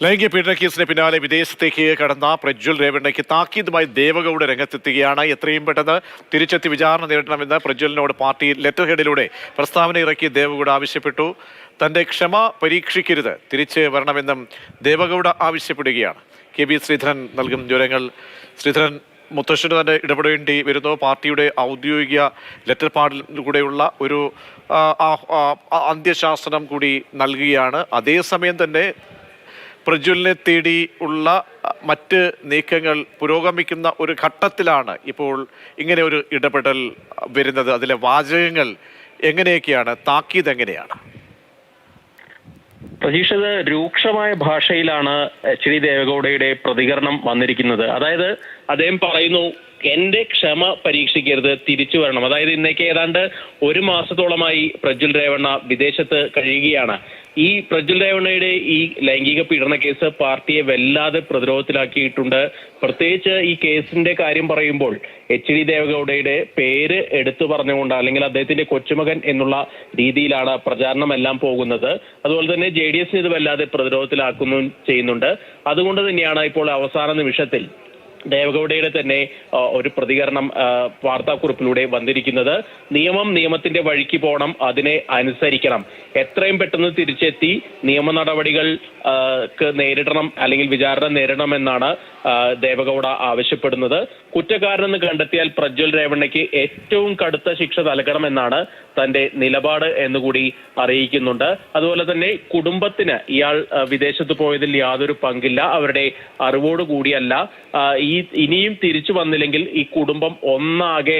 ലൈംഗിക പീഡന കേസിന് പിന്നാലെ വിദേശത്തേക്ക് കടന്ന പ്രജ്വൽ രേവണ്ണയ്ക്ക് താക്കീതുമായി ദേവഗൌഡ രംഗത്തെത്തുകയാണ്. എത്രയും പെട്ടെന്ന് തിരിച്ചെത്തി വിചാരണ നേരിടണമെന്ന് പ്രജ്വലിനോട് പാർട്ടി ലെറ്റർ ഹെഡിലൂടെ പ്രസ്താവന ഇറക്കി ദേവഗൌഡ ആവശ്യപ്പെട്ടു. തന്റെ ക്ഷമ പരീക്ഷിക്കരുത്, തിരിച്ച് വരണമെന്നും ദേവഗൌഡ ആവശ്യപ്പെടുകയാണ്. കെ ശ്രീധരൻ നൽകും വിവരങ്ങൾ. ശ്രീധരൻ, മുത്തശ്ശന് തന്നെ ഇടപെടേണ്ടി വരുന്നു. പാർട്ടിയുടെ ഔദ്യോഗിക ലെറ്റർ പാഡിലൂടെയുള്ള ഒരു അന്ത്യശാസനം കൂടി നൽകുകയാണ്. അതേസമയം തന്നെ പ്രജ്വലിനെ തേടി ഉള്ള മറ്റ് നീക്കങ്ങൾ പുരോഗമിക്കുന്ന ഒരു ഘട്ടത്തിലാണ് ഇപ്പോൾ ഇങ്ങനെ ഒരു ഇടപെടൽ വരുന്നത്. അതിലെ വാചകങ്ങൾ എങ്ങനെയൊക്കെയാണ്, താക്കീത് എങ്ങനെയാണ്? പ്രതീക്ഷിത് രൂക്ഷമായ ഭാഷയിലാണ് എച്ച്.ഡി. ദേവഗൌഡയുടെ പ്രതികരണം വന്നിരിക്കുന്നത്. അതായത് അദ്ദേഹം പറയുന്നു, എന്റെ ക്ഷമ പരീക്ഷിക്കരുത്, തിരിച്ചു വരണം. അതായത് ഇന്നേക്ക് ഏതാണ്ട് ഒരു മാസത്തോളമായി പ്രജ്വൽ രേവണ്ണ വിദേശത്ത് കഴിയുകയാണ്. ഈ പ്രജ്വൽ രേവണ്ണയുടെ ഈ ലൈംഗിക പീഡന കേസ് പാർട്ടിയെ വല്ലാതെ പ്രതിരോധത്തിലാക്കിയിട്ടുണ്ട്. പ്രത്യേകിച്ച് ഈ കേസിന്റെ കാര്യം പറയുമ്പോൾ എച്ച്.ഡി. ദേവഗൌഡയുടെ പേര് എടുത്തു പറഞ്ഞുകൊണ്ട്, അല്ലെങ്കിൽ അദ്ദേഹത്തിന്റെ കൊച്ചുമകൻ എന്നുള്ള രീതിയിലാണ് പ്രചാരണമെല്ലാം പോകുന്നത്. അതുപോലെ തന്നെ JDS ഇത് വല്ലാതെ ചെയ്യുന്നുണ്ട്. അതുകൊണ്ട് തന്നെയാണ് ഇപ്പോൾ അവസാന നിമിഷത്തിൽ ദേവഗൌഡയുടെ തന്നെ ഒരു പ്രതികരണം വാർത്താക്കുറിപ്പിലൂടെ വന്നിരിക്കുന്നത്. നിയമത്തിന്റെ വഴിക്ക് പോകണം, അതിനെ അനുസരിക്കണം, എത്രയും പെട്ടെന്ന് തിരിച്ചെത്തി നിയമ നടപടികൾ നേരിടണം, അല്ലെങ്കിൽ വിചാരണ നേരിടണമെന്നാണ് ദേവഗൌഡ ആവശ്യപ്പെടുന്നത്. കുറ്റക്കാരനെന്ന് കണ്ടെത്തിയാൽ പ്രജ്വൽ രേവണ്ണയ്ക്ക് ഏറ്റവും കടുത്ത ശിക്ഷ നൽകണമെന്നാണ് തന്റെ നിലപാട് എന്നുകൂടി അറിയിക്കുന്നുണ്ട്. അതുപോലെ തന്നെ കുടുംബത്തിന് ഇയാൾ വിദേശത്ത് പോയതിൽ യാതൊരു പങ്കില്ല, അവരുടെ അറിവോടുകൂടിയല്ല. ഇനിയും തിരിച്ചു വന്നില്ലെങ്കിൽ ഈ കുടുംബം ഒന്നാകെ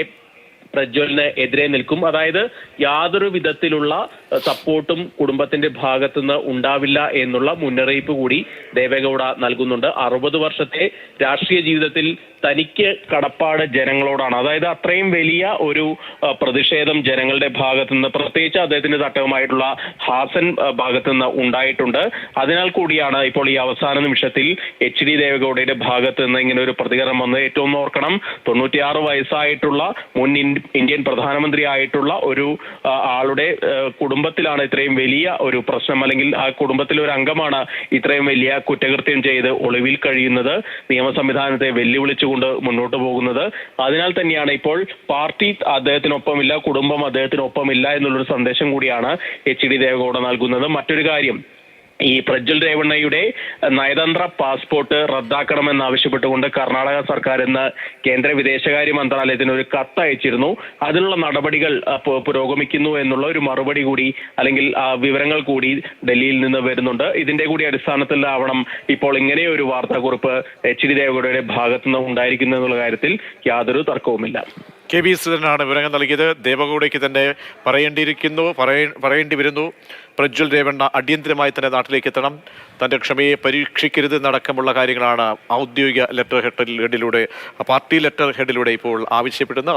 പ്രജ്വലിന് എതിരെ നിൽക്കും. അതായത് യാതൊരു വിധത്തിലുള്ള സപ്പോർട്ടും കുടുംബത്തിന്റെ ഭാഗത്തുനിന്ന് ഉണ്ടാവില്ല എന്നുള്ള മുന്നറിയിപ്പ് കൂടി ദേവഗൌഡ നൽകുന്നുണ്ട്. 60 വർഷത്തെ രാഷ്ട്രീയ ജീവിതത്തിൽ തനിക്ക് കടപ്പാട് ജനങ്ങളോടാണ്. അതായത് അത്രയും വലിയ ഒരു പ്രതിഷേധം ജനങ്ങളുടെ ഭാഗത്തുനിന്ന്, പ്രത്യേകിച്ച് അദ്ദേഹത്തിന്റെ തട്ടകമായിട്ടുള്ള ഹാസൻ ഭാഗത്തുനിന്ന് ഉണ്ടായിട്ടുണ്ട്. അതിനാൽ കൂടിയാണ് ഇപ്പോൾ ഈ അവസാന നിമിഷത്തിൽ എച്ച്.ഡി. ദേവഗൌഡയുടെ ഭാഗത്ത് നിന്ന് ഇങ്ങനെ ഒരു പ്രതികരണം വന്നത്. ഏറ്റവും ഓർക്കണം, 96 വയസ്സായിട്ടുള്ള മുൻ ഇന്ത്യൻ പ്രധാനമന്ത്രി ആയിട്ടുള്ള ഒരു ആളുടെ കുടുംബത്തിലാണ് ഇത്രയും വലിയ ഒരു പ്രശ്നം, അല്ലെങ്കിൽ ആ കുടുംബത്തിലെ ഒരു അംഗമാണ് ഇത്രയും വലിയ കുറ്റകൃത്യം ചെയ്ത് ഒളിവിൽ കഴിയുന്നത്, നിയമ സംവിധാനത്തെ വെല്ലുവിളിച്ചുകൊണ്ട് മുന്നോട്ട് പോകുന്നത്. അതിനാൽ തന്നെയാണ് ഇപ്പോൾ പാർട്ടി അദ്ദേഹത്തിനൊപ്പമില്ല, കുടുംബം അദ്ദേഹത്തിനൊപ്പമില്ല എന്നുള്ളൊരു സന്ദേശം കൂടിയാണ് എച്ച്.ഡി. ദേവഗൌഡ നൽകുന്നത്. മറ്റൊരു കാര്യം, ഈ പ്രജ്വൽ രേവണ്ണയുടെ നയതന്ത്ര പാസ്പോർട്ട് റദ്ദാക്കണമെന്നാവശ്യപ്പെട്ടുകൊണ്ട് കർണാടക സർക്കാർ ഇന്ന് കേന്ദ്ര വിദേശകാര്യ മന്ത്രാലയത്തിന് ഒരു കത്ത് അയച്ചിരുന്നു. അതിനുള്ള നടപടികൾ പുരോഗമിക്കുന്നു എന്നുള്ള ഒരു മറുപടി കൂടി, അല്ലെങ്കിൽ വിവരങ്ങൾ കൂടി ഡൽഹിയിൽ നിന്ന് വരുന്നുണ്ട്. ഇതിന്റെ കൂടി അടിസ്ഥാനത്തിലാവണം ഇപ്പോൾ ഇങ്ങനെ ഒരു വാർത്താക്കുറിപ്പ് എച്ച്.ഡി. ദേവഗൌഡയുടെ ഭാഗത്തുനിന്ന് ഉണ്ടായിരിക്കുന്നു എന്നുള്ള കാര്യത്തിൽ യാതൊരു തർക്കവുമില്ല. കെ ശ്രീധരനാണ് വിവരങ്ങൾ നൽകിയത്. ദേവഗൌഡയ്ക്ക് തന്നെ പറയേണ്ടി വരുന്നു, പ്രജ്വൽ രേവണ്ണ അടിയന്തരമായി തന്നെ നാട്ടിലേക്ക് എത്തണം, തന്റെ ക്ഷമയെ പരീക്ഷിക്കരുത് എന്നടക്കമുള്ള കാര്യങ്ങളാണ് ഔദ്യോഗിക ലെറ്റർ ഹെഡിലൂടെ, പാർട്ടി ലെറ്റർ ഹെഡിലൂടെ ഇപ്പോൾ ആവശ്യപ്പെടുന്നത്.